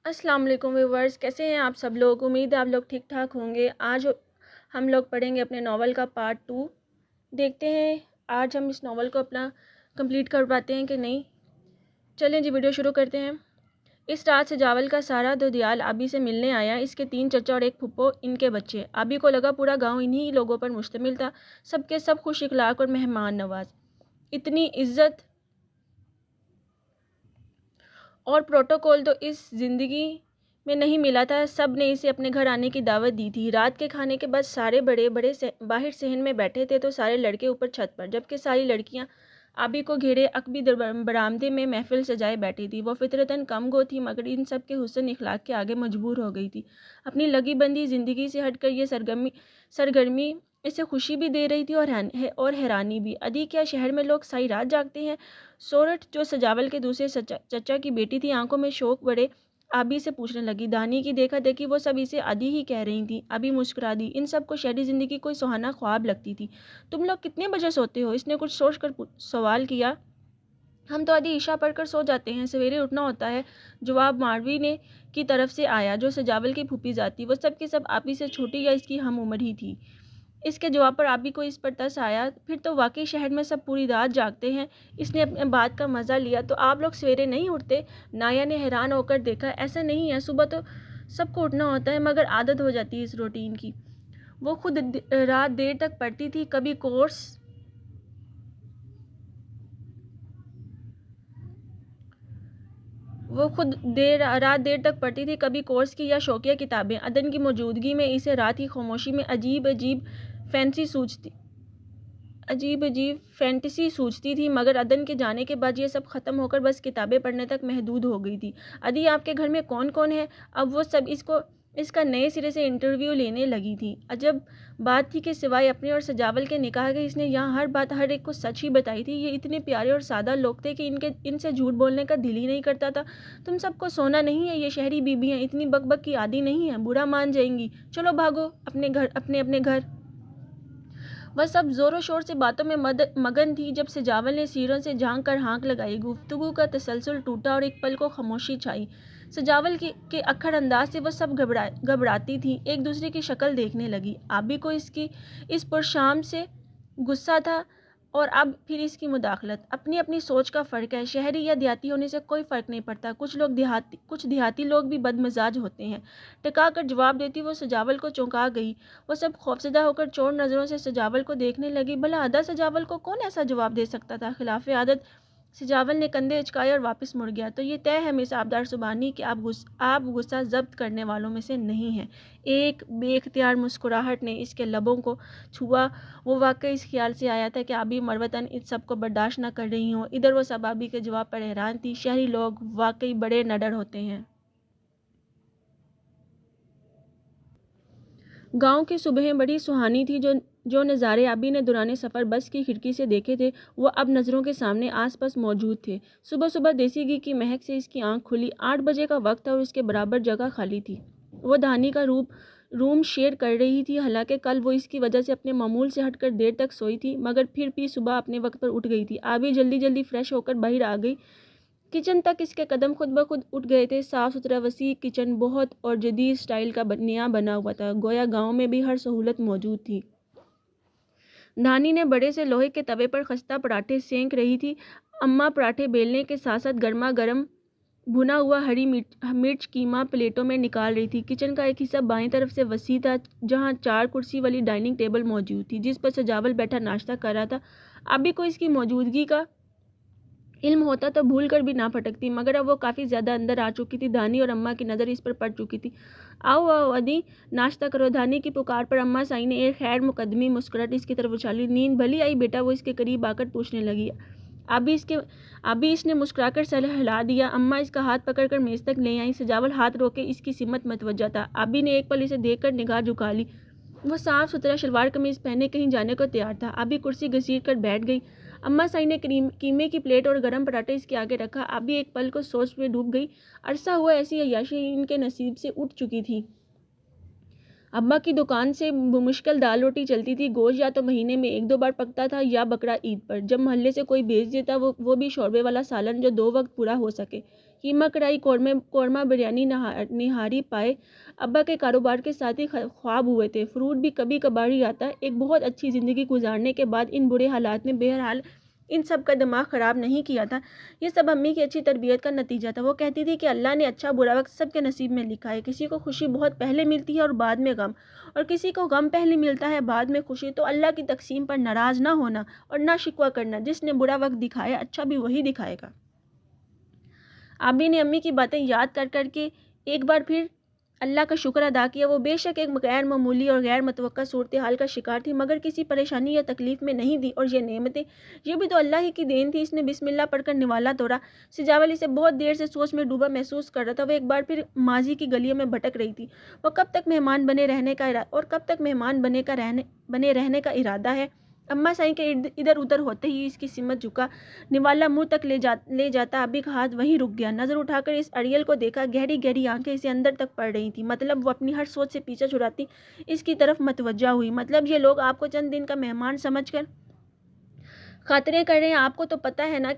السلام علیکم ویورز، کیسے ہیں آپ سب لوگ؟ امید ہے آپ لوگ ٹھیک ٹھاک ہوں گے۔ آج ہم لوگ پڑھیں گے اپنے ناول کا پارٹ 2۔ دیکھتے ہیں آج ہم اس ناول کو اپنا کمپلیٹ کر پاتے ہیں کہ نہیں۔ چلیں جی ویڈیو شروع کرتے ہیں۔ اس رات سجاول کا سارا دودیال آبی سے ملنے آیا، اس کے 3 چچا اور ایک پھپھو، ان کے بچے۔ آبی کو لگا پورا گاؤں انہی لوگوں پر مشتمل تھا، سب کے سب خوش اخلاق اور مہمان نواز۔ اتنی عزت اور پروٹوکول تو اس زندگی میں نہیں ملا تھا۔ سب نے اسے اپنے گھر آنے کی دعوت دی تھی۔ رات کے کھانے کے بعد سارے بڑے باہر صحن میں بیٹھے تھے تو سارے لڑکے اوپر چھت پر، جبکہ ساری لڑکیاں آبی کو گھیرے عقبی برآمدے میں محفل سجائے بیٹھی تھی۔ وہ فطرتاً کم گو تھی، مگر ان سب کے حسن اخلاق کے آگے مجبور ہو گئی تھی۔ اپنی لگی بندی زندگی سے ہٹ کر یہ سرگرمی اسے خوشی بھی دے رہی تھی اور حیرانی بھی۔ ادھی کیا شہر میں لوگ ساری رات جاگتے ہیں؟ سورٹھ، جو سجاول کے دوسرے چچا کی بیٹی تھی، آنکھوں میں شوق بڑے آبی سے پوچھنے لگی۔ دانی کی دیکھا دیکھی وہ سب اسے ادھی ہی کہہ رہی تھیں۔ آبی مسکرا دی۔ ان سب کو شہری زندگی کوئی سہانا خواب لگتی تھی۔ تم لوگ کتنے بجے سوتے ہو؟ اس نے کچھ سوچ کر سوال کیا۔ ہم تو آدھی عشاء پڑھ کر سو جاتے ہیں، سویرے اٹھنا ہوتا ہے، جواب ماروی نے کی طرف سے آیا، جو سجاول کی پھوپھی ذات تھی۔ وہ سب کی سب آبی سے چھوٹی یا اس کی ہم عمر ہی تھی۔ اس کے جواب پر آبی کو اس پر ترس آیا۔ پھر تو واقعی شہر میں سب پوری رات جاگتے ہیں۔ اس نے اپنے بات کا مزہ لیا۔ تو آپ لوگ سویرے نہیں اٹھتے؟ نایا نے حیران ہو کر دیکھا۔ ایسا نہیں ہے، صبح تو سب کو اٹھنا ہوتا ہے، مگر عادت ہو جاتی ہے اس روٹین کی۔ وہ خود رات دیر تک پڑھتی تھی، کبھی کورس کی یا شوقیہ کتابیں۔ ادن کی موجودگی میں اسے رات کی خاموشی میں عجیب فینٹسی سوچتی تھی، مگر ادن کے جانے کے بعد یہ سب ختم ہو کر بس کتابیں پڑھنے تک محدود ہو گئی تھی۔ ادھی، آپ کے گھر میں کون کون ہے؟ اب وہ سب اس کا نئے سرے سے انٹرویو لینے لگی تھی۔ عجب بات تھی کہ سوائے اپنے اور سجاول کے نکاح کے، اس نے یہاں ہر بات ہر ایک کو سچ ہی بتائی تھی۔ یہ اتنے پیارے اور سادہ لوگ تھے کہ ان سے جھوٹ بولنے کا دل ہی نہیں کرتا تھا۔ تم سب کو سونا نہیں ہے؟ یہ شہری بیویاں اتنی بک بک کی عادی نہیں ہیں، برا مان جائیں گی۔ چلو بھاگو اپنے گھر۔ وہ سب زور و شور سے باتوں میں مگن تھی جب سجاول نے سیڑھیوں سے جھانک کر ہانک لگائی۔ گفتگو کا تسلسل ٹوٹا اور ایک پل کو خاموشی چھائی۔ سجاول کے اکھڑ انداز سے وہ سب گھبراتی تھی، ایک دوسرے کی شکل دیکھنے لگی۔ آبی کو اس پرشام سے غصہ تھا اور اب پھر اس کی مداخلت۔ اپنی اپنی سوچ کا فرق ہے، شہری یا دیہاتی ہونے سے کوئی فرق نہیں پڑتا۔ کچھ دیہاتی لوگ بھی بد مزاج ہوتے ہیں۔ ٹکا کر جواب دیتی وہ سجاول کو چونکا گئی۔ وہ سب خوفزدہ ہو کر چور نظروں سے سجاول کو دیکھنے لگی۔ بھلا ادا سجاول کو کون ایسا جواب دے سکتا تھا؟ خلاف عادت سجاول نے کندھے اچکائے اور واپس مڑ گیا۔ تو یہ طے ہے مس آبدار زبانی کہ آپ غصہ ضبط کرنے والوں میں سے نہیں ہیں۔ ایک بے اختیار مسکراہٹ نے اس کے لبوں کو چھوا۔ وہ واقعی اس خیال سے آیا تھا کہ آبی مروتاً ان سب کو برداشت نہ کر رہی ہوں۔ ادھر وہ سب آبی کے جواب پر حیران تھی۔ شہری لوگ واقعی بڑے نڈر ہوتے ہیں۔ گاؤں کی صبحیں بڑی سہانی تھی۔ جو نظارے آبی نے دوران سفر بس کی کھڑکی سے دیکھے تھے، وہ اب نظروں کے سامنے آس پاس موجود تھے۔ صبح صبح دیسی گھی کی مہک سے اس کی آنکھ کھلی۔ 8 بجے کا وقت تھا اور اس کے برابر جگہ خالی تھی۔ وہ دھانی کا روم شیئر کر رہی تھی۔ حالانکہ کل وہ اس کی وجہ سے اپنے معمول سے ہٹ کر دیر تک سوئی تھی، مگر پھر بھی صبح اپنے وقت پر اٹھ گئی تھی۔ آبی جلدی فریش ہو کر باہر آ گئی۔ کچن تک اس کے قدم خود بخود اٹھ گئے تھے۔ صاف ستھرا وسیع کچن بہت اور جدید سٹائل کا نیا بنا ہوا تھا، گویا گاؤں میں بھی ہر سہولت موجود تھی۔ دھانی نے بڑے سے لوہے کے توے پر خستہ پراٹھے سینک رہی تھی۔ اماں پراٹھے بیلنے کے ساتھ ساتھ گرما گرم بھنا ہوا ہری مرچ قیمہ پلیٹوں میں نکال رہی تھی۔ کچن کا ایک حصہ بائیں طرف سے وسیع تھا، جہاں 4 کرسی والی ڈائننگ ٹیبل موجود تھی، جس پر سجاول بیٹھا ناشتہ کر رہا تھا۔ آبی کو اس کی موجودگی کا علم ہوتا تو بھول کر بھی نہ پھٹکتی، مگر اب وہ کافی زیادہ اندر آ چکی تھی۔ دھانی اور اماں کی نظر اس پر پڑ چکی تھی۔ آؤ ادھی، ناشتہ کرو۔ دھانی کی پکار پر اماں سائی نے ایک خیر مقدمی مسکراہٹ اس کی طرف اچھالی۔ نیند بھلی آئی بیٹا؟ وہ اس کے قریب آ کر پوچھنے لگی۔ ابھی اس نے مسکرا کر سر ہلا دیا۔ اماں اس کا ہاتھ پکڑ کر میز تک لے آئیں۔ سجاول ہاتھ روکے اس کی سمت متوجہ تھا۔ آبی نے ایک پل اسے دیکھ کر نگاہ جھکا لی۔ وہ صاف ستھرا شلوار قمیض پہنے کہیں جانے کو تیار تھا۔ آبی کرسی گھسیٹ کر بیٹھ گئی۔ اماں سائی نے قیمے کی پلیٹ اور گرم پراٹھے اس کے آگے رکھا۔ آبی ایک پل کو سوچ میں ڈوب گئی۔ عرصہ ہوا ایسی عیاشی ان کے نصیب سے اٹھ چکی تھی۔ ابا کی دکان سے بمشکل دال روٹی چلتی تھی۔ گوشت یا تو مہینے میں 1-2 بار پکتا تھا یا بقرہ عید پر، جب محلے سے کوئی بھیج دیتا، وہ بھی شوربے والا سالن جو 2 وقت پورا ہو سکے۔ قیمہ کڑھائی، قورمہ بریانی، نہاری پائے ابا کے کاروبار کے ساتھ ہی خواب ہوئے تھے۔ فروٹ بھی کبھی کبھار ہی آتا۔ ایک بہت اچھی زندگی گزارنے کے بعد ان برے حالات نے بہرحال ان سب کا دماغ خراب نہیں کیا تھا۔ یہ سب امی کی اچھی تربیت کا نتیجہ تھا۔ وہ کہتی تھی کہ اللہ نے اچھا برا وقت سب کے نصیب میں لکھا ہے۔ کسی کو خوشی بہت پہلے ملتی ہے اور بعد میں غم، اور کسی کو غم پہلے ملتا ہے بعد میں خوشی۔ تو اللہ کی تقسیم پر ناراض نہ ہونا اور نہ شکوہ کرنا۔ جس نے برا وقت دکھایا اچھا بھی وہی دکھائے گا۔ آبی نے امی کی باتیں یاد کر کر کے ایک بار پھر اللہ کا شکر ادا کیا۔ وہ بے شک ایک غیر معمولی اور غیر متوقع صورتحال کا شکار تھی، مگر کسی پریشانی یا تکلیف میں نہیں تھی۔ اور یہ نعمتیں، یہ بھی تو اللہ ہی کی دین تھی۔ اس نے بسم اللہ پڑھ کر نوالا توڑا۔ سجاول اسے بہت دیر سے سوچ میں ڈوبا محسوس کر رہا تھا۔ وہ ایک بار پھر ماضی کی گلیوں میں بھٹک رہی تھی۔ وہ کب تک مہمان بنے رہنے کا ارادہ ہے؟ اماں سائیں کے ادھر ادھر ہوتے ہی اس کی سمت جھکا، نوالا منہ تک لے جاتا ابی کا ہاتھ وہیں رک گیا۔ نظر اٹھا کر اس اڑیل کو دیکھا، گہری گہری آنکھیں اسے اندر تک پڑ رہی تھیں۔ مطلب وہ اپنی ہر سوچ سے پیچھا چھڑاتی اس کی طرف متوجہ ہوئی۔ مطلب یہ لوگ آپ کو چند دن کا مہمان سمجھ کر خاطریں کر رہے ہیں۔ آپ کو تو پتہ ہے نا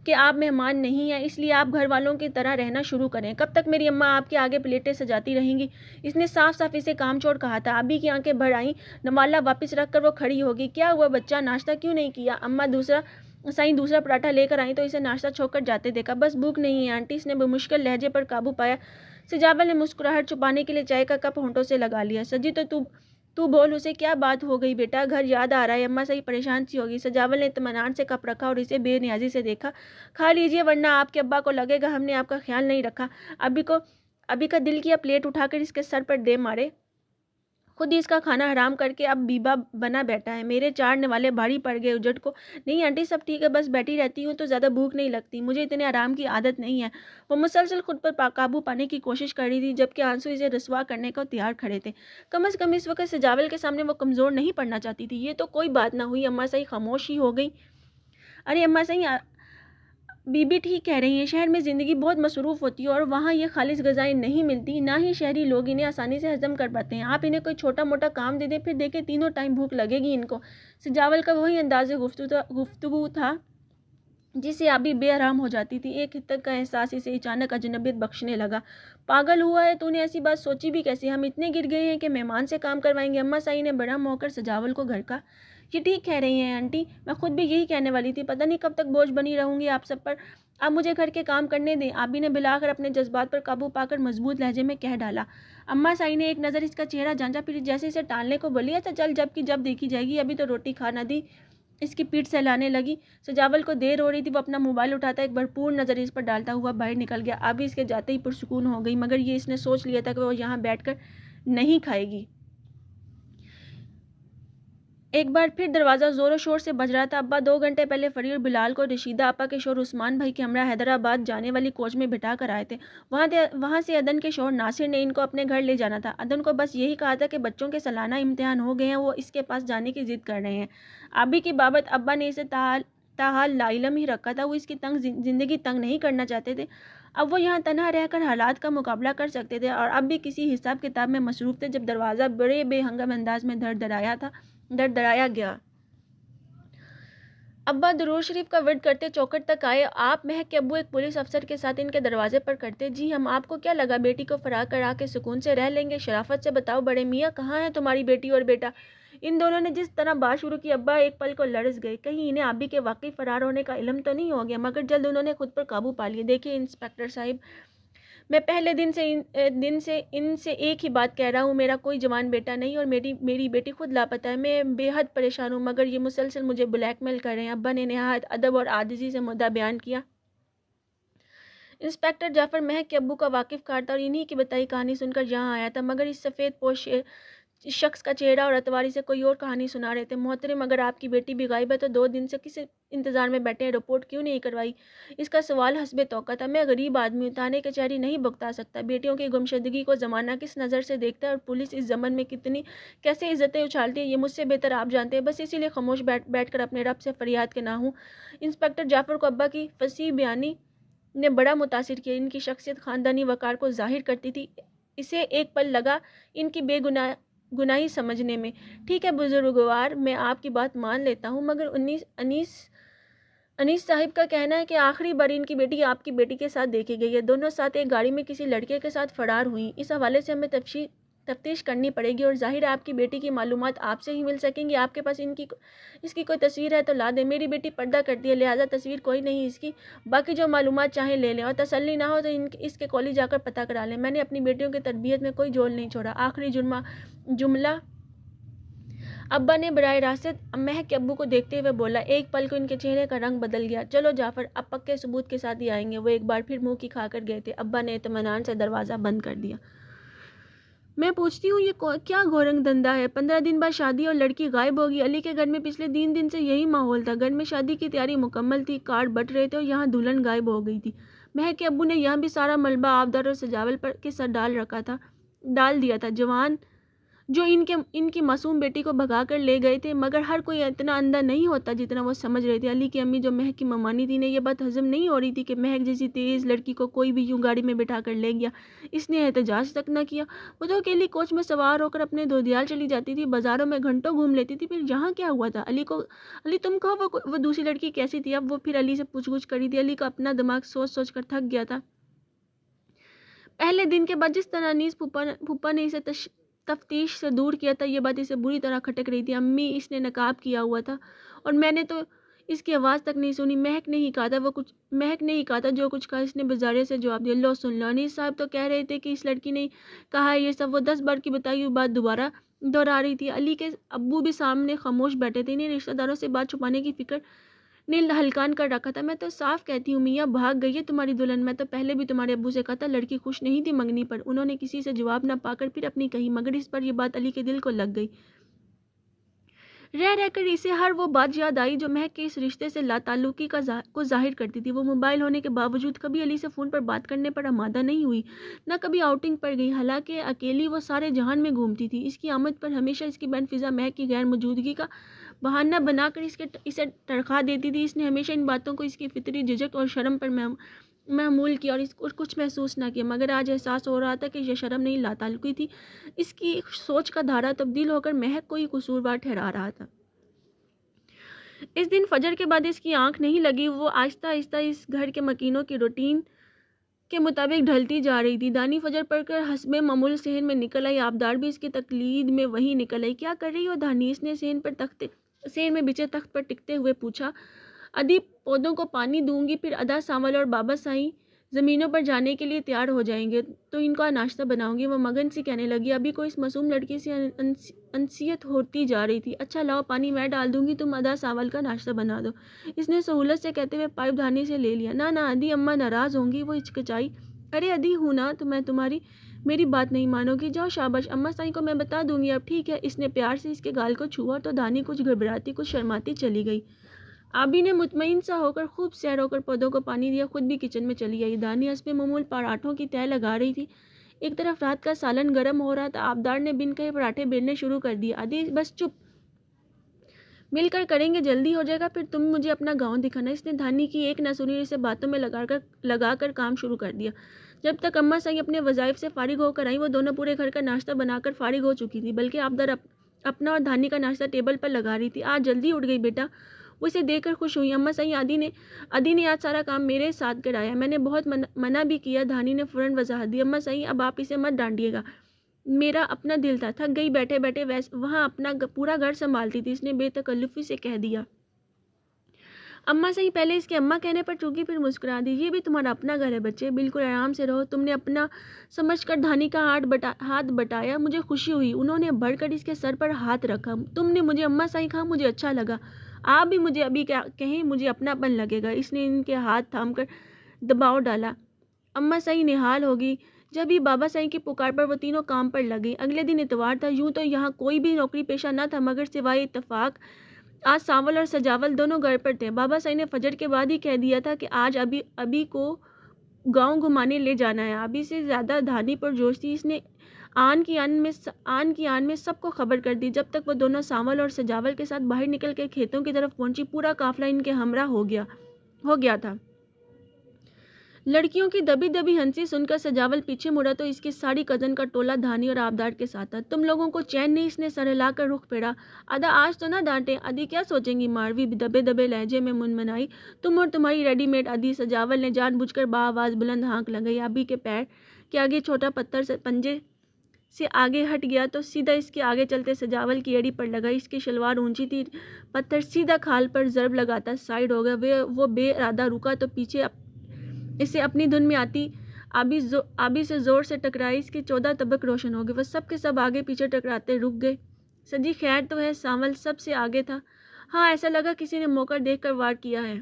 کہ آپ مہمان نہیں ہیں، اس لیے آپ گھر والوں کی طرح رہنا شروع کریں۔ کب تک میری اماں آپ کے آگے پلیٹیں سجاتی رہیں گی؟ اس نے صاف صاف اسے کام چور کہا تھا۔ ابی کی آنکھیں بھر آئیں۔ نوالا واپس رکھ کر وہ کھڑی ہوگی۔ کیا ہوا بچہ، ناشتہ کیوں نہیں کیا؟ اماں سائیں دوسرا پراٹھا لے کر آئیں تو اسے ناشتہ چھوڑ کر جاتے دیکھا۔ بس بھوک نہیں ہے آنٹی، اس نے بمشکل لہجے پر قابو پایا۔ سجاول نے مسکراہٹ چھپانے کے لیے چائے کا کپ ہونٹوں سے لگا لیا۔ سجی تو بول، اسے کیا بات ہو گئی بیٹا؟ گھر یاد آ رہا ہے؟ اماں سائیں پریشان سی ہوگی۔ سجاول نے اطمینان سے کپ رکھا اور اسے بے نیازی سے دیکھا۔ کھا لیجیے ورنہ آپ کے ابا کو لگے گا ہم نے آپ کا خیال نہیں رکھا۔ ابھی کا دل کیا پلیٹ اٹھا کر اس کے سر پر دے مارے۔ خود ہی اس کا کھانا حرام کر کے اب بیبا بنا بیٹھا ہے۔ میرے چاڑنے والے بھاری پڑ گئے اجڑ کو۔ نہیں آنٹی سب ٹھیک ہے، بس بیٹھی رہتی ہوں تو زیادہ بھوک نہیں لگتی، مجھے اتنے آرام کی عادت نہیں ہے۔ وہ مسلسل خود پر قابو پانے کی کوشش کر رہی تھی جبکہ آنسو اسے رسوا کرنے کو تیار کھڑے تھے۔ کم از کم اس وقت سجاول کے سامنے وہ کمزور نہیں پڑنا چاہتی تھی۔ یہ تو کوئی بات نہ ہوئی۔ اماں سائیں خاموش ہی ہو گئی۔ ارے اماں سائیں، بی بی ٹھیک کہہ رہی ہیں، شہر میں زندگی بہت مصروف ہوتی ہے اور وہاں یہ خالص غذائیں نہیں ملتی، نہ ہی شہری لوگ انہیں آسانی سے ہضم کر پاتے ہیں۔ آپ انہیں کوئی چھوٹا موٹا کام دے دیں، پھر دیکھیں تینوں ٹائم بھوک لگے گی ان کو۔ سجاول کا وہی انداز گفتگو تھا جس سے ابھی بے آرام ہو جاتی تھی۔ ایک حدت کا احساس اسے اچانک اجنبیت بخشنے لگا۔ پاگل ہوا ہے تو نے ایسی بات سوچی بھی کیسے؟ ہم اتنے گر گئے ہیں کہ مہمان سے کام کروائیں گے؟ اماں سائیں نے برہم ہو کر سجاول کو گھر کا یہ ٹھیک کہہ رہی ہیں آنٹی، میں خود بھی یہی کہنے والی تھی، پتہ نہیں کب تک بوجھ بنی رہوں گی آپ سب پر، آپ مجھے گھر کے کام کرنے دیں۔ آبی نے بلاخر اپنے جذبات پر قابو پا کر مضبوط لہجے میں کہہ ڈالا۔ اماں سائیں نے ایک نظر اس کا چہرہ جانچا، پھر جیسے اسے ٹالنے کو بولی، اچھا چل جب کی جب دیکھی جائے گی، ابھی تو روٹی کھا نہ دی۔ اس کی پیٹھ سہلانے لگی۔ سجاول کو دیر ہو رہی تھی، وہ اپنا موبائل اٹھاتا ایک بھرپور نظر اس پر ڈالتا ہوا باہر نکل گیا۔ ابھی اس کے جاتے ہی پرسکون ہو گئی، مگر یہ اس نے سوچ لیا تھا کہ وہ یہاں بیٹھ کر نہیں کھائے گی۔ ایک بار پھر دروازہ زور و شور سے بج رہا تھا۔ ابا 2 گھنٹے پہلے فرید اور بلال کو رشیدہ آپا کے شوہر عثمان بھائی کے ہمراہ حیدرآباد جانے والی کوچ میں بٹھا کر آئے تھے۔ وہاں سے عدن کے شوہر ناصر نے ان کو اپنے گھر لے جانا تھا۔ عدن کو بس یہی کہا تھا کہ بچوں کے سالانہ امتحان ہو گئے ہیں، وہ اس کے پاس جانے کی ضد کر رہے ہیں۔ آبی کی بابت ابا نے اسے تاحال لاعلم ہی رکھا تھا۔ وہ اس کی زندگی تنگ نہیں کرنا چاہتے تھے۔ اب وہ یہاں تنہا رہ کر حالات کا مقابلہ کر سکتے تھے، اور اب بھی کسی حساب کتاب میں مصروف تھے جب دروازہ بڑے بے ہنگم انداز میں دڑدڑایا گیا۔ ابا درود شریف کا ورد کرتے چوکھٹ تک آئے۔ آپ مہک کے ابو ایک پولیس افسر کے ساتھ ان کے دروازے پر کرتے۔ جی ہم آپ کو کیا لگا بیٹی کو فرار کرا کے سکون سے رہ لیں گے؟ شرافت سے بتاؤ بڑے میاں، کہاں ہیں تمہاری بیٹی اور بیٹا؟ ان دونوں نے جس طرح بات شروع کی ابا ایک پل کو لرز گئے، کہیں انہیں آبی کے واقعی فرار ہونے کا علم تو نہیں ہو گیا، مگر جلد انہوں نے خود پر قابو پا لیا۔ دیکھیے انسپکٹر صاحب، میں پہلے دن سے ان سے ایک ہی بات کہہ رہا ہوں، میرا کوئی جوان بیٹا نہیں اور میری بیٹی خود لاپتہ ہے۔ میں بے حد پریشان ہوں، مگر یہ مسلسل مجھے بلیک میل کر رہے ہیں۔ ابا نے نہایت ادب اور عاجزی سے مدعا بیان کیا۔ انسپکٹر جعفر مہک کے ابو کا واقف کار تھا اور انہی کی بتائی کہانی سن کر یہاں آیا تھا، مگر اس سفید پوش شخص کا چہرہ اور اتواری سے کوئی اور کہانی سنا رہے تھے۔ محترم، اگر آپ کی بیٹی بھی غائب ہے تو 2 دن سے کس انتظار میں بیٹھے ہیں؟ رپورٹ کیوں نہیں کروائی؟ اس کا سوال حسب توقع تھا۔ میں غریب آدمی ہوں، تانے کچہری نہیں بگتا سکتا۔ بیٹیوں کی گمشدگی کو زمانہ کس نظر سے دیکھتا ہے اور پولیس اس ضمن میں کیسے عزتیں اچھالتی ہے، یہ مجھ سے بہتر آپ جانتے ہیں۔ بس اسی لیے خاموش بیٹھ کر اپنے رب سے فریاد کے نہ ہوں۔ انسپکٹر جعفر کو ابا کی فصیح بیانی نے بڑا متاثر کیا۔ ان کی شخصیت خاندانی وقار کو ظاہر کرتی تھی۔ اسے ایک پل لگا ان کی بے گناہی سمجھنے میں۔ ٹھیک ہے بزرگوار، میں آپ کی بات مان لیتا ہوں، مگر انیس صاحب کا کہنا ہے کہ آخری بار ان کی بیٹی آپ کی بیٹی کے ساتھ دیکھی گئی ہے، دونوں ساتھ ایک گاڑی میں کسی لڑکے کے ساتھ فرار ہوئیں۔ اس حوالے سے ہمیں تفتیش کرنی پڑے گی اور ظاہر ہے آپ کی بیٹی کی معلومات آپ سے ہی مل سکیں گی۔ آپ کے پاس اس کی کوئی تصویر ہے تو لا دیں، میری بیٹی پردہ کرتی ہے لہٰذا تصویر کوئی نہیں اس کی، باقی جو معلومات چاہیں لے لیں، اور تسلی نہ ہو تو اس کے کالج جا کر پتہ کرا لیں۔ میں نے اپنی بیٹیوں کی تربیت میں کوئی جول نہیں چھوڑا۔ آخری جملہ ابا نے براہ راست مہک کے ابو کو دیکھتے ہوئے بولا۔ ایک پل کو ان کے چہرے کا رنگ بدل گیا۔ چلو جعفر، اب پکے ثبوت کے ساتھ ہی آئیں گے۔ وہ ایک بار پھر منہ کی کھا کر گئے تھے۔ ابا نے اطمینان سے دروازہ بند کر دیا۔ میں پوچھتی ہوں یہ کیا گورنگ دھندا ہے؟ 15 دن بعد شادی اور لڑکی غائب ہوگی۔ علی کے گھر میں پچھلے 3 دن سے یہی ماحول تھا۔ گھر میں شادی کی تیاری مکمل تھی، کارڈ بٹ رہے تھے اور یہاں دلہن غائب ہو گئی تھی۔ مہک کے ابو نے یہاں بھی سارا ملبہ آبدار اور سجاول کے سر ڈال دیا تھا، جوان جو ان کی معصوم بیٹی کو بھگا کر لے گئے تھے، مگر ہر کوئی اتنا اندھا نہیں ہوتا جتنا وہ سمجھ رہے تھے۔ علی کی امی جو مہک کی ممانی تھی، انہیں یہ بات ہضم نہیں ہو رہی تھی کہ مہک جیسی تیز لڑکی کو کوئی بھی یوں گاڑی میں بٹھا کر لے گیا۔ اس نے احتجاج تک نہ کیا۔ وہ تو اکیلی کوچ میں سوار ہو کر اپنے دودیال چلی جاتی تھی، بازاروں میں گھنٹوں گھوم لیتی تھی۔ پھر یہاں کیا ہوا تھا؟ علی تم کہو وہ دوسری لڑکی کیسی تھی؟ اب وہ پھر علی سے پوچھ گچھ کری تھی۔ علی کا اپنا دماغ سوچ سوچ کر تھک گیا تھا۔ پہلے دن کے بعد جس طرح انیس پھوپھا نے اسے تفتیش سے دور کیا تھا، یہ بات اسے بری طرح کھٹک رہی تھی۔ امی، اس نے نقاب کیا ہوا تھا اور میں نے تو اس کی آواز تک نہیں سنی۔ مہک نے ہی کہا تھا جو کچھ کہا۔ اس نے بزارے سے جواب دیا، لو سن لو، انیس صاحب تو کہہ رہے تھے کہ اس لڑکی نے کہا ہے یہ سب۔ وہ 10 بار کی بتائی ہوئی بات دوبارہ دہرا رہی تھی۔ علی کے ابو بھی سامنے خاموش بیٹھے تھے۔ انہیں رشتہ داروں سے بات چھپانے کی فکر نے ہلکان کر رکھا تھا۔ میں تو صاف کہتی ہوں میاں، بھاگ گئی ہے تمہاری دلہن۔ میں تو پہلے بھی تمہارے ابو سے کہا تھا لڑکی خوش نہیں تھی منگنی پر۔ انہوں نے کسی سے جواب نہ پا کر پھر اپنی کہی، مگر اس پر یہ بات علی کے دل کو لگ گئی۔ رہ کر اسے ہر وہ بات یاد آئی جو مہک کے اس رشتے سے لاتعلقی کو ظاہر کرتی تھی۔ وہ موبائل ہونے کے باوجود کبھی علی سے فون پر بات کرنے پر آمادہ نہیں ہوئی، نہ کبھی آؤٹنگ پر گئی، حالانکہ اکیلی وہ سارے جہان میں گھومتی تھی۔ اس کی آمد پر ہمیشہ اس کی بہن فضا مہک کی غیر موجودگی کا بہانہ بنا کر اسے تڑکا دیتی تھی۔ اس نے ہمیشہ ان باتوں کو اس کی فطری جھجک اور شرم پر محمول کیا اور کچھ محسوس نہ کیا، مگر آج احساس ہو رہا تھا کہ یہ شرم نہیں، لاتعلقی تھی۔ اس کی سوچ کا دھارا تبدیل ہو کر مہک کو ہی قصوروار ٹھہرا رہا تھا۔ اس دن فجر کے بعد اس کی آنکھ نہیں لگی۔ وہ آہستہ آہستہ اس گھر کے مکینوں کی روٹین کے مطابق ڈھلتی جا رہی تھی۔ دانی فجر پڑھ کر حسب معمول صحن میں نکل آئی۔ آبدار بھی اس کی تقلید میں وہیں نکل آئی۔ کیا کر رہی ہو دانی؟ اس نے صحن میں بچھے تخت پر ٹکتے ہوئے پوچھا۔ ادھی پودوں کو پانی دوں گی، پھر ادا سانول اور بابا سائیں زمینوں پر جانے کے لیے تیار ہو جائیں گے تو ان کا ناشتہ بناؤں گی۔ وہ مگن سی کہنے لگی۔ ابھی کو اس معصوم لڑکی سے انسیت ہوتی جا رہی تھی۔ اچھا لاؤ پانی میں ڈال دوں گی، تم ادا ساول کا ناشتہ بنا دو۔ اس نے سہولت سے کہتے ہوئے پائپ دھانی سے لے لیا۔ نہ ادھی، اماں ناراض ہوں گی۔ وہ ہچکچائی۔ ارے ادھی ہوں نا تو میں میری بات نہیں مانو گی؟ جاؤ شاباش، اماں سائیں کو میں بتا دوں گی اب، ٹھیک ہے؟ اس نے پیار سے اس کے گال کو چھوا تو دانی کچھ گھبراتی کچھ شرماتی چلی گئی۔ آبی نے مطمئن سا ہو کر خوب سیر ہو کر پودوں کو پانی دیا، خود بھی کچن میں چلی آئی۔ دانی حسب معمول پراٹھوں کی تہہ لگا رہی تھی۔ ایک طرف رات کا سالن گرم ہو رہا تھا، آبدار نے بن کہے پراٹھے بیلنے شروع کر دیے۔ ادھی بس چپ، مل کر کریں گے، جلدی ہو جائے گا، پھر تم مجھے اپنا گاؤں دکھانا۔ اس نے دھانی کی ایک نہ سنی، اسے باتوں میں لگا کر کام شروع کر دیا۔ جب تک اماں سائیں اپنے وظائف سے فارغ ہو کر آئیں، وہ دونوں پورے گھر کا ناشتہ بنا کر فارغ ہو چکی تھی، بلکہ آبدار اپنا اور دھانی کا ناشتہ ٹیبل پر لگا رہی تھی۔ آج جلدی اٹھ گئی بیٹا، وہ اسے دیکھ کر خوش ہوئی۔ اماں سائیں، ادھی نے آج سارا کام میرے ساتھ کرایا، میں نے بہت منع بھی کیا۔ دھانی نے فوراً وضاحت دی۔ اماں سائیں، اب آپ اسے مت ڈانٹیے گا، میرا اپنا دل تھا، تھک گئی بیٹھے بیٹھے، وہاں اپنا پورا گھر سنبھالتی تھی، اس نے بے تکلفی سے کہہ دیا۔ اماں سائیں پہلے اس کے اماں کہنے پر چونکی، پھر مسکرا دی۔ یہ بھی تمہارا اپنا گھر ہے بچے، بالکل آرام سے رہو۔ تم نے اپنا سمجھ کر دھانی کا ہاتھ بٹایا، مجھے خوشی ہوئی۔ انہوں نے بڑھ کر اس کے سر پر ہاتھ رکھا۔ تم نے مجھے اماں سائیں کہا، مجھے اچھا لگا۔ آپ بھی مجھے ابھی کہیں، مجھے اپناپن لگے گا۔ اس نے ان کے ہاتھ تھام کر دباؤ ڈالا۔ اماں سائیں نہال ہوگی۔ جب ہی بابا سائیں کی پکار پر وہ تینوں کام پر لگ گئی۔ اگلے دن اتوار تھا، یوں تو یہاں کوئی بھی نوکری پیشہ نہ تھا، مگر سوائے اتفاق آج سانول اور سجاول دونوں گھر پر تھے۔ بابا سائیں نے فجر کے بعد ہی کہہ دیا تھا کہ آج ابھی کو گاؤں گھمانے لے جانا ہے۔ ابھی سے زیادہ دھانی پر جوش تھی، اس نے آن کی آن میں سب کو خبر کر دی۔ جب تک وہ دونوں سانول اور سجاول کے ساتھ باہر نکل کے کھیتوں کی طرف پہنچی، پورا قافلہ ان کے ہمراہ ہو گیا تھا۔ لڑکیوں کی دبی دبی ہنسی سن کر سجاول پیچھے مڑا تو اس کی ساری کزن کا ٹولہ دھانی اور آبدار کے ساتھ تھا۔ تم لوگوں کو چین نہیں، اس نے سر ہلا کر رخ پھیرا۔ ادا آج تو نہ ڈانٹیں، ادی کیا سوچیں گی، ماروی دبے دبے لہجے میں منمنائی۔ تم اور تمہاری ریڈی میڈ ادی۔ سجاول نے جان بوجھ کر بآواز بلند ہانک لگائی۔ ابھی کے پیر کے آگے چھوٹا پتھر سے پنجے سے آگے ہٹ گیا تو سیدھا اس کے آگے چلتے سجاول کی ایڑی پر لگا۔ اس کی شلوار اونچی تھی، پتھر سیدھا کھال پر ضرب لگاتا سائیڈ ہو گیا۔ وہ بے ارادہ رکا تو پیچھے اسے اپنی دھن میں آتی آبی سے زور سے ٹکرائی۔ اس کے 14 طبق روشن ہو گئے۔ وہ سب کے سب آگے پیچھے ٹکراتے رک گئے۔ سجی خیر تو ہے؟ سانول سب سے آگے تھا۔ ہاں، ایسا لگا کسی نے موقع دیکھ کر وار کیا ہے۔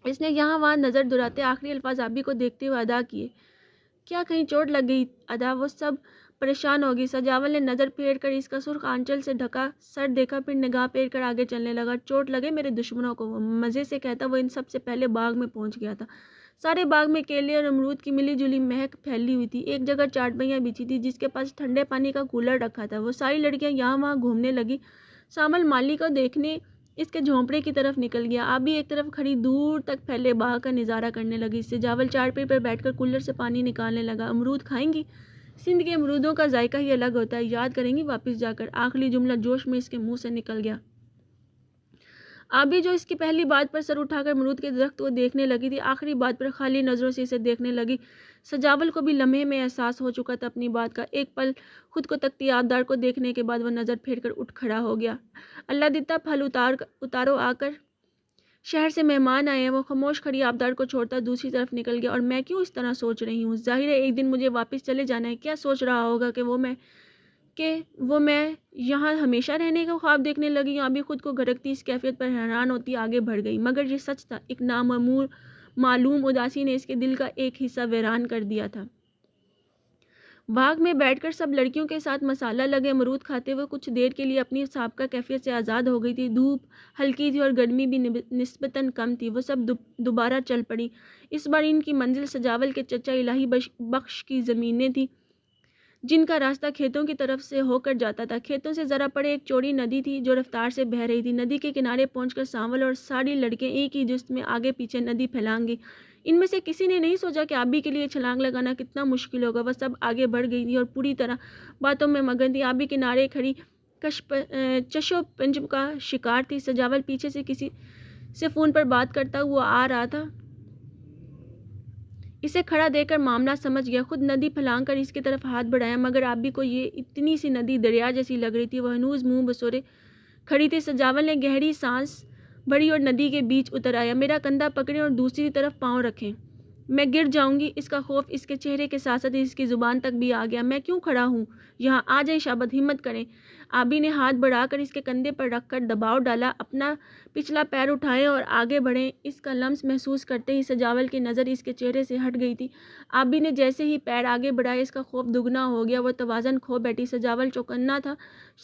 اس نے یہاں وہاں نظر دراتے آخری الفاظ آبی کو دیکھتے ہوئے ادا کیے۔ کیا کہیں چوٹ لگ گئی ادا؟ وہ سب پریشان ہوگی۔ سجاول نے نظر پھیر کر اس کا سرخ آنچل سے ڈھکا سر دیکھا، پھر نگاہ پھیر کر آگے چلنے لگا۔ چوٹ لگے میرے دشمنوں کو، وہ مزے سے کہتا وہ ان سب سے پہلے باغ میں پہنچ گیا تھا۔ سارے باغ میں کیلے اور امرود کی ملی جلی مہک پھیلی ہوئی تھی۔ ایک جگہ چارپائیاں بچھی تھی جس کے پاس ٹھنڈے پانی کا کولر رکھا تھا۔ وہ ساری لڑکیاں یہاں وہاں گھومنے لگی۔ سامل مالی کو دیکھنے اس کے جھونپڑے کی طرف نکل گیا۔ آبی ایک طرف کھڑی دور تک پھیلے باغ کا نظارہ کرنے لگی۔ سجاول چارپائی پر بیٹھ کر کولر سے پانی نکالنے لگا۔ امرود کھائیں گی؟ سندھ کے امرودوں کا ذائقہ ہی الگ ہوتا ہے، یاد کریں گی واپس جا کر؟ آخری جملہ جوش میں اس کے منہ سے نکل گیا۔ آبی جو اس کی پہلی بات پر سر اٹھا کر امرود کے درخت کو دیکھنے لگی تھی، آخری بات پر خالی نظروں سے اسے دیکھنے لگی۔ سجاول کو بھی لمحے میں احساس ہو چکا تھا اپنی بات کا۔ ایک پل خود کو تکتی آبدار کو دیکھنے کے بعد وہ نظر پھیر کر اٹھ کھڑا ہو گیا۔ اللہ دیتا پھل اتارو آ کر، شہر سے مہمان آئے ہیں۔ وہ خاموش کھڑی آبدار کو چھوڑتا دوسری طرف نکل گیا۔ اور میں کیوں اس طرح سوچ رہی ہوں؟ ظاہر ہے ایک دن مجھے واپس چلے جانا ہے۔ کیا سوچ رہا ہوگا کہ وہ میں یہاں ہمیشہ رہنے کا خواب دیکھنے لگی ہوں؟ ابھی خود کو گھڑکتی اس کیفیت پر حیران ہوتی آگے بڑھ گئی، مگر یہ سچ تھا۔ ایک معلوم اداسی نے اس کے دل کا ایک حصہ ویران کر دیا تھا۔ باغ میں بیٹھ کر سب لڑکیوں کے ساتھ مسالہ لگے امرود کھاتے ہوئے کچھ دیر کے لیے اپنی سابقہ کیفیت سے آزاد ہو گئی تھی۔ دھوپ ہلکی تھی اور گرمی بھی نسبتاً کم تھی۔ وہ سب دوبارہ چل پڑی۔ اس بار ان کی منزل سجاول کے چچا الہی بخش کی زمینیں تھیں، جن کا راستہ کھیتوں کی طرف سے ہو کر جاتا تھا۔ کھیتوں سے ذرا پڑے ایک چوڑی ندی تھی جو رفتار سے بہہ رہی تھی۔ ندی کے کنارے پہنچ کر سانول اور ساری لڑکیاں ایک ہی جست میں آگے پیچھے ندی پھیلانگ گئی۔ ان میں سے کسی نے نہیں سوچا کہ آبی کے لیے چھلانگ لگانا کتنا مشکل ہوگا۔ وہ سب آگے بڑھ گئی تھی اور پوری طرح باتوں میں مگن تھی۔ آبی کنارے کھڑی چشو پنج کا شکار تھی۔ سجاول پیچھے سے کسی سے فون پر بات کرتا ہوا آ رہا تھا۔ اسے کھڑا دیکھ کر معاملہ سمجھ گیا، خود ندی پھلانگ کر اس کی طرف ہاتھ بڑھایا، مگر آبی کو یہ اتنی سی ندی دریا جیسی لگ رہی تھی۔ وہ ہنوز منہ بسورے کھڑی تھی۔ سجاول نے گہری سانس بھری اور ندی کے بیچ اتر آیا۔ میرا کندھا پکڑیں اور دوسری طرف پاؤں رکھیں، میں گر جاؤں گی۔ اس کا خوف اس کے چہرے کے ساتھ ساتھ اس کی زبان تک بھی آ گیا۔ میں کیوں کھڑا ہوں یہاں؟ آ جائیں شابت، ہمت کریں۔ آبی نے ہاتھ بڑھا کر اس کے کندھے پر رکھ کر دباؤ ڈالا۔ اپنا پچھلا پیر اٹھائیں اور آگے بڑھیں۔ اس کا لمس محسوس کرتے ہی سجاول کی نظر اس کے چہرے سے ہٹ گئی تھی۔ آبی نے جیسے ہی پیر آگے بڑھائے اس کا خوف دگنا ہو گیا۔ وہ توازن کھو بیٹھی۔ سجاول چوکنا تھا،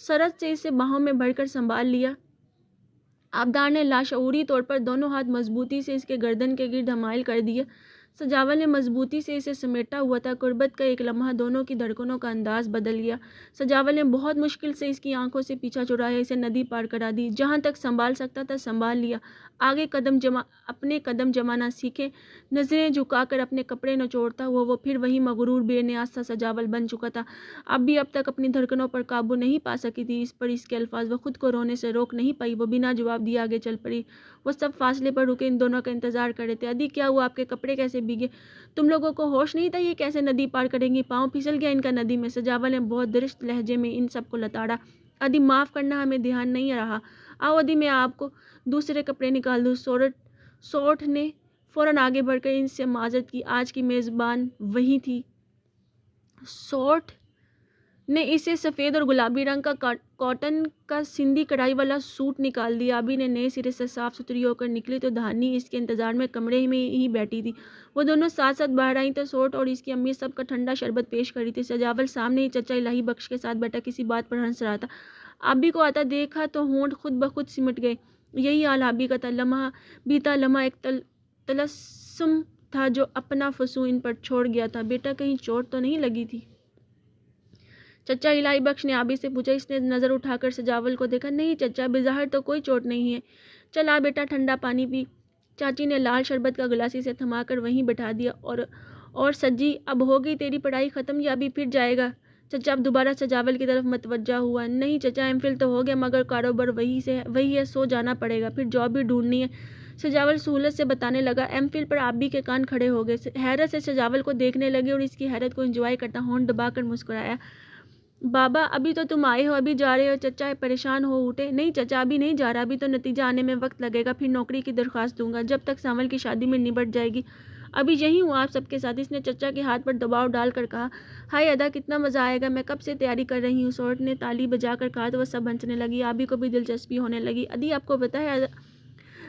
سرعت سے اسے باہوں میں بھر کر سنبھال لیا۔ آبدار نے لاشعوری طور پر دونوں ہاتھ مضبوطی سے اس کے گردن کے گرد حمائل کر دیے۔ سجاول نے مضبوطی سے اسے سمیٹا ہوا تھا۔ قربت کا ایک لمحہ دونوں کی دھڑکنوں کا انداز بدل گیا۔ سجاول نے بہت مشکل سے اس کی آنکھوں سے پیچھا چھڑایا، اسے ندی پار کرا دی۔ جہاں تک سنبھال سکتا تھا سنبھال لیا۔ آگے اپنے قدم جمانا سیکھے۔ نظریں جھکا کر اپنے کپڑے نچوڑتا ہوا وہ پھر وہی مغرور بے نیاز سا سجاول بن چکا تھا۔ اب تک اپنی دھڑکنوں پر قابو نہیں پا سکی تھی۔ اس پر اس کے الفاظ، وہ خود کو رونے سے روک نہیں پائی۔ وہ بنا جواب دیے آگے چل پڑی۔ وہ سب فاصلے پر رکے ان دونوں کا انتظار کر رہے تھے۔ ادی کیا ہوا؟ آپ کے کپڑے کیسے بھیگے؟ تم لوگوں کو ہوش نہیں تھا یہ کیسے ندی پار کریں گی؟ پاؤں پھسل گیا ان کا ندی میں۔ سجاول نے بہت درست لہجے میں ان سب کو لتاڑا۔ ادی معاف کرنا، ہمیں دھیان نہیں رہا۔ آؤ ادی میں آپ کو دوسرے کپڑے نکال دوں۔ سوٹھ نے فوراً آگے بڑھ کر ان سے معذرت کی۔ آج کی میزبان وہی تھی۔ سوٹھ نے اسے سفید اور گلابی رنگ کا کاٹن کا سندھی کڑھائی والا سوٹ نکال دیا۔ ابھی نے نئے سرے سے صاف ستھری ہو کر نکلی تو دھانی اس کے انتظار میں کمرے میں ہی بیٹھی تھی۔ وہ دونوں ساتھ ساتھ باہر آئیں تو سوٹھ اور اس کی امی سب کا ٹھنڈا شربت پیش کر رہی تھی۔ سجاول سامنے ہی چچا الہی بخش کے ساتھ بیٹھا کسی بات پر ہنس رہا تھا۔ ابھی کو آتا دیکھا تو ہونٹ خود بخود سمٹ گئے۔ یہی حال ابھی کا تھا۔ بیتا لمحہ ایک طلسم تھا جو اپنا فسوں ان پر چھوڑ گیا تھا۔ بیٹا کہیں چوٹ تو نہیں لگی تھی؟ چچا الہی بخش نے آبی سے پوچھا۔ اس نے نظر اٹھا کر سجاول کو دیکھا۔ نہیں چچا، بظاہر تو کوئی چوٹ نہیں ہے۔ چل آ بیٹا ٹھنڈا پانی پی۔ چاچی نے لال شربت کا گلاس اسے تھما کر وہیں بٹھا دیا اور سجی اب ہو گئی تیری پڑھائی ختم یا ابھی پھر جائے گا؟ چچا اب دوبارہ سجاول کی طرف متوجہ ہوا۔ نہیں چچا، ایم فل تو ہو گیا مگر کاروبار وہی ہے، سو جانا پڑے گا، پھر جاب بھی ڈھونڈنی ہے۔ سجاول سہولت سے بتانے لگا۔ ایم فل پر آبی کے کان کھڑے ہو گئے، حیرت سے سجاول کو دیکھنے لگے اور اس کی حیرت کو انجوائے کرتا ہونٹ دبا کر مسکرایا۔ بابا ابھی تو تم آئے ہو، ابھی جا رہے ہو؟ چچا پریشان ہو اٹھے۔ نہیں چچا، ابھی نہیں جا رہا، ابھی تو نتیجہ آنے میں وقت لگے گا، پھر نوکری کی درخواست دوں گا، جب تک سانول کی شادی میں نبٹ جائے گی۔ ابھی یہی ہوں آپ سب کے ساتھ۔ اس نے چچا کے ہاتھ پر دباؤ ڈال کر کہا۔ ہائے ادا، کتنا مزہ آئے گا، میں کب سے تیاری کر رہی ہوں۔ اس عورت نے تالی بجا کر کہا تو وہ سب ہنسنے لگی۔ آبی کو بھی دلچسپی ہونے لگی۔ ادی آپ کو پتہ ہے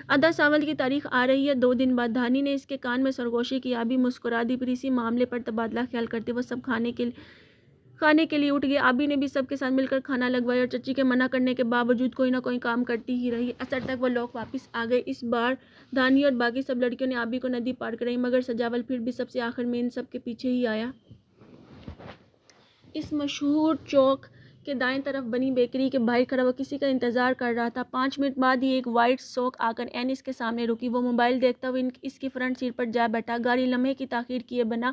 ادا سانول کی تاریخ آ رہی ہے 2 دن بعد۔ دھانی نے اس کے کان میں سرگوشی کی۔ آبی مسکرا دی۔ پھر اسی معاملے پر تبادلہ خیال کرتے وہ سب کھانے کے لیے اٹھ گئے۔ آبی نے بھی سب کے ساتھ مل کر کھانا لگوایا اور چچی کے منع کرنے کے باوجود کوئی نہ کوئی کام کرتی ہی رہی۔ عصر تک وہ لوگ واپس آ گئے۔ اس بار دھانی اور باقی سب لڑکیوں نے آبی کو ندی پار کرائی مگر سجاول پھر بھی سب سے آخر میں ان سب کے پیچھے ہی آیا۔ اس مشہور چوک کے دائیں طرف بنی بیکری کے باہر کھڑا وہ کسی کا انتظار کر رہا تھا۔ 5 منٹ بعد ہی ایک وائٹ سوک آ کر عین اس کے سامنے رکی۔ وہ موبائل دیکھتا ہوا اس کی فرنٹ سیٹ پر جا بیٹھا۔ گاڑی لمحے کی تاخیر کیے بنا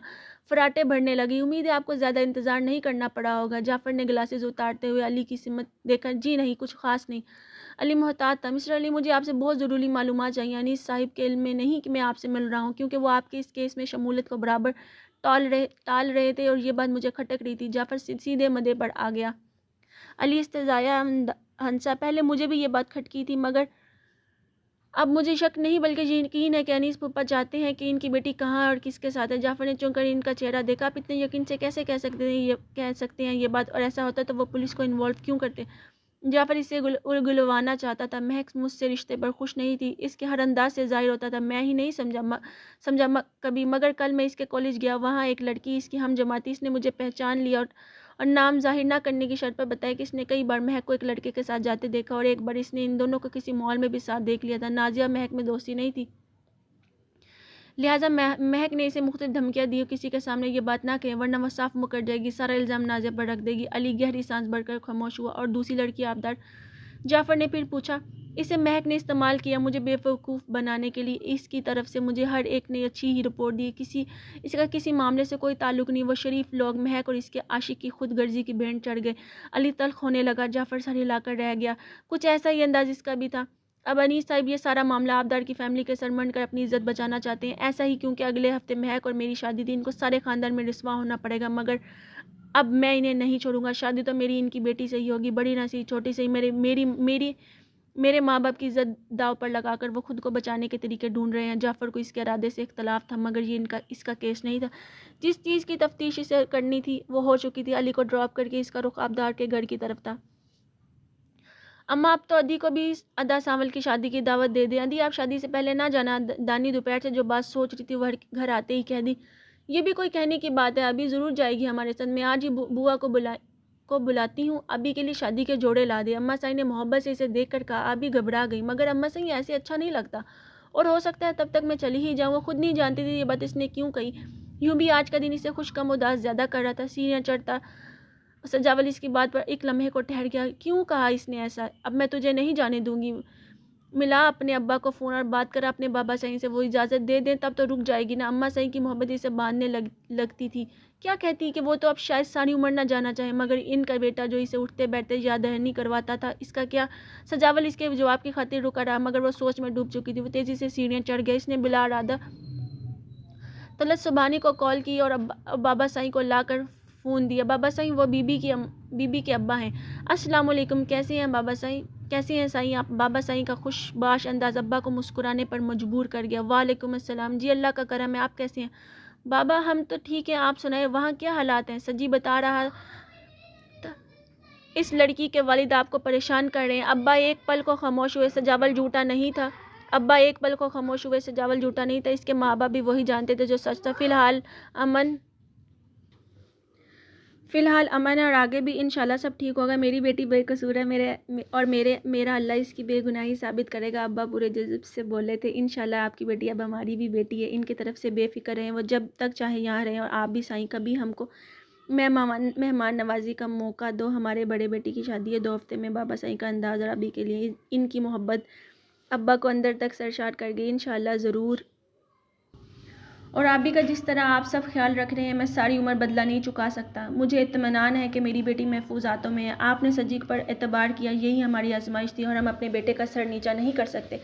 فراٹے بھرنے لگی۔ امید ہے آپ کو زیادہ انتظار نہیں کرنا پڑا ہوگا۔ جعفر نے گلاسز اتارتے ہوئے علی کی سمت دیکھا۔ جی نہیں، کچھ خاص نہیں۔ علی محتاط تھا۔ مسٹر علی، مجھے آپ سے بہت ضروری معلومات چاہیے۔ انیس صاحب کے علم میں نہیں کہ میں آپ سے مل رہا ہوں، کیونکہ وہ آپ کے اس کیس میں شمولیت کو برابر ٹال رہے تھے اور یہ بات مجھے کھٹک رہی تھی۔ جعفر سیدھے مدعے پر آ گیا۔ علی استزایا ہنسا۔ پہلے مجھے بھی یہ بات کھٹکی تھی مگر اب مجھے شک نہیں بلکہ یقین ہے کہ انیس پھپھا چاہتے ہیں کہ ان کی بیٹی کہاں اور کس کے ساتھ ہے۔ جعفر نے چونک کر ان کا چہرہ دیکھا۔ آپ اتنے یقین سے کیسے کہہ سکتے ہیں یہ بات، اور ایسا ہوتا تو وہ پولیس کو انوالو کیوں کرتے؟ جعفر اسے گلوانا چاہتا تھا۔ مہک مجھ سے رشتے پر خوش نہیں تھی، اس کے ہر انداز سے ظاہر ہوتا تھا۔ میں ہی نہیں سمجھا کبھی، مگر کل میں اس کے کالج گیا، وہاں ایک لڑکی اس کی ہم جماعتی، اس نے مجھے پہچان لیا اور نام ظاہر نہ کرنے کی شرط پر بتایا کہ اس نے کئی بار مہک کو ایک لڑکے کے ساتھ جاتے دیکھا اور ایک بار اس نے ان دونوں کو کسی مال میں بھی ساتھ دیکھ لیا تھا۔ نازیہ مہک میں دوستی نہیں تھی، لہٰذا مہک نے اسے مختلف دھمکیاں دی کسی کے سامنے یہ بات نہ کہیں ورنہ وہ صاف مکر جائے گی، سارا الزام نازیہ پر رکھ دے گی۔ علی گہری سانس بھر کر خاموش ہوا۔ اور دوسری لڑکی آبدار؟ جعفر نے پھر پوچھا۔ اسے مہک نے استعمال کیا مجھے بیوقوف بنانے کے لیے۔ اس کی طرف سے مجھے ہر ایک نے اچھی ہی رپورٹ دی، اس کا کسی معاملے سے کوئی تعلق نہیں۔ وہ شریف لوگ مہک اور اس کے عاشق کی خود غرضی کی بھینٹ چڑھ گئے۔ علی تلخ ہونے لگا۔ جعفر سر ہلا کر رہ گیا۔ کچھ ایسا ہی انداز اس کا بھی تھا۔ اب انیس صاحب یہ سارا معاملہ آبدار کی فیملی کے سر منڈ کر اپنی عزت بچانا چاہتے ہیں، ایسا ہی کیونکہ اگلے ہفتے مہک اور میری شادی تھی، ان کو سارے خاندان میں رسوا ہونا پڑے گا مگر اب میں انہیں نہیں چھوڑوں گا۔ شادی تو میری ان کی بیٹی سے ہی ہوگی، بڑی نہ صحیح چھوٹی سے ہی۔ میرے ماں باپ کی عزت داؤ پر لگا کر وہ خود کو بچانے کے طریقے ڈھونڈ رہے ہیں۔ جعفر کو اس کے ارادے سے اختلاف تھا مگر یہ اس کا کیس نہیں تھا۔ جس چیز کی تفتیش اسے کرنی تھی وہ ہو چکی تھی۔ علی کو ڈراپ کر کے اس کا رخ آبدار کے گھر کی طرف تھا۔ اماں اب تو ادی کو بھی ادا سانول کی شادی کی دعوت دے دیں۔ ادی آپ شادی سے پہلے نہ جانا۔ دانی دوپہر سے جو بات سوچ رہی تھی وہ گھر آتے ہی کہہ دی۔ یہ بھی کوئی کہنے کی بات ہے، ابھی ضرور جائے گی ہمارے ساتھ، میں آج ہی بوا کو بلاتی ہوں، ابھی کے لیے شادی کے جوڑے لا دے۔ اماں سائی نے محبت سے اسے دیکھ کر کہا۔ ابھی گھبرا گئی مگر اماں سائی ایسے اچھا نہیں لگتا اور ہو سکتا ہے تب تک میں چلی ہی جاؤں۔ وہ خود نہیں جانتی تھی یہ بات اس نے کیوں کہی، یوں بھی آج کا دن اسے خوش کم اداس زیادہ کر رہا تھا۔ سینہ چڑھتا سجاول اس کی بات پر ایک لمحے کو ٹھہر گیا۔ کیوں کہا اس نے ایسا؟ اب میں تجھے نہیں جانے دوں گی۔ ملا اپنے ابا کو فون اور بات کرا اپنے بابا سائی سے، وہ اجازت دے دیں تب تو رک جائے گی نا۔ اماں سائی کی محبت اسے باندھنے لگتی تھی۔ کیا کہتی کہ وہ تو اب شاید ساری عمر نہ جانا چاہے مگر ان کا بیٹا جو اسے اٹھتے بیٹھتے یاد دہانی کرواتا تھا، اس کا کیا؟ سجاول اس کے جواب کی خاطر رکا رہا مگر وہ سوچ میں ڈوب چکی تھی۔ وہ تیزی سے سیڑھیاں چڑھ گیا۔ اس نے بلا ارادہ طلعت سبحانی کو کال کی اور بابا سائی کو لا کر فون دیا۔ بابا سائی وہ بی بی کے ابا ہیں۔ السلام علیکم، کیسے ہیں بابا سائی؟ کیسے ہیں سائی آپ؟ بابا سائی کا خوش باش انداز ابا کو مسکرانے پر مجبور کر گیا۔ وعلیکم السلام، جی اللہ کا کرم ہے، آپ کیسے ہیں؟ بابا ہم تو ٹھیک ہیں، آپ سنائیں وہاں کیا حالات ہیں؟ سجی بتا رہا تھا اس لڑکی کے والد آپ کو پریشان کر رہے ہیں۔ ابا ایک پل کو خاموش ہوئے، سجاول جھوٹا نہیں تھا۔ اس کے ماں باپ بھی وہی جانتے تھے جو سچ تھا۔ فی الحال امن اور آگے بھی انشاءاللہ سب ٹھیک ہوگا۔ میری بیٹی بے قصور ہے، میرا اللہ اس کی بے گناہی ثابت کرے گا۔ ابا پورے جذب سے بولے تھے۔ انشاءاللہ آپ کی بیٹی اب ہماری بھی بیٹی ہے، ان کی طرف سے بے فکر رہیں، وہ جب تک چاہے یہاں رہیں، اور آپ بھی سائیں کبھی ہم کو مہمان نوازی کا موقع دو۔ ہمارے بڑے بیٹی کی شادی ہے 2 ہفتے میں۔ بابا سائی کا انداز اور ابھی کے لیے ان کی محبت ابا کو اندر تک سرشار کر گئی، انشاءاللہ ضرور۔ اور آبی کا جس طرح آپ سب خیال رکھ رہے ہیں میں ساری عمر بدلہ نہیں چکا سکتا۔ مجھے اطمینان ہے کہ میری بیٹی محفوظ ہاتھوں میں ہے۔ آپ نے صدیق پر اعتبار کیا، یہی ہماری آزمائش تھی اور ہم اپنے بیٹے کا سر نیچا نہیں کر سکتے۔